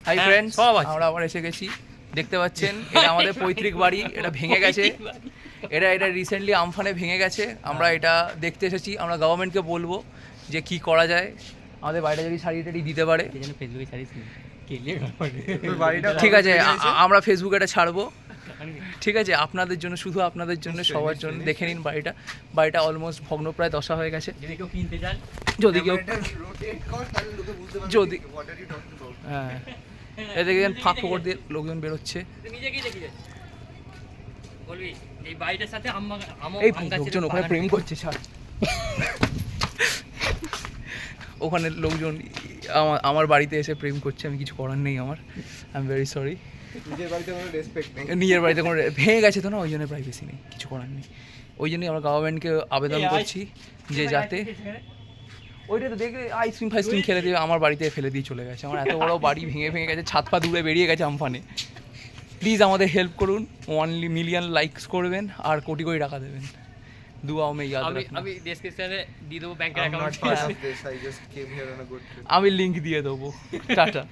Hi friends, আমরা আবার এসে গেছি। দেখতে পাচ্ছেন এটা আমাদের পৈতৃক বাড়ি, এটা ভেঙে গেছে। এটা রিসেন্টলি আমফানে ভেঙে গেছে। আমরা এটা দেখতে এসেছি। আমরা গভর্নমেন্টকে বলবো যে কি করা যায়, আমাদের বাড়িটা যদি ছাড়িয়ে টাড়িয়ে দিতে পারে। ঠিক আছে, আমরা ফেসবুকে এটা ছাড়বো। ঠিক আছে, আপনাদের জন্য, শুধু আপনাদের জন্য, সবার জন্য। দেখে নিন বাড়িটা অলমোস্ট ভগ্নপ্রায় দশা হয়ে গেছে। যদি কেউ যদি হ্যাঁ, এই দেখেন ফাঁক ফোকর দিয়ে লোকজন বেরোচ্ছে। এই লোকজন ওখানে প্রেম করছে, ছাড়। ওখানে লোকজন আমার বাড়িতে এসে প্রেম করছে, আমি কিছু করার নেই আমার। I am very sorry. নিজের বাড়িতে কোনো ভেঙে গেছে তো না, ওই জন্য প্রাইভেসি নেই, কিছু করার নেই। ওই জন্যই আমরা গভর্নমেন্টকে আবেদন করছি যে যাতে ওইটা তো দেখে আইসক্রিম ফাইসক্রিম খেলে দিয়ে আমার বাড়িতে ফেলে দিয়ে চলে গেছে। আমার এত বড় বাড়ি ভেঙে গেছে, ছাদ পা দূরে বেরিয়ে গেছে আমফানে। প্লিজ আমাদের হেল্প করুন, 1 মিলিয়ন লাইকস করবেন আর কোটি কোটি টাকা দেবেন। দুয়াও মে ইয়াদ রাখনা। আমি ডেসক্রিপশনে দিয়ে দেবো ব্যাংকের অ্যাকাউন্ট। আমি লিংক দিয়ে দেবো। টাটা।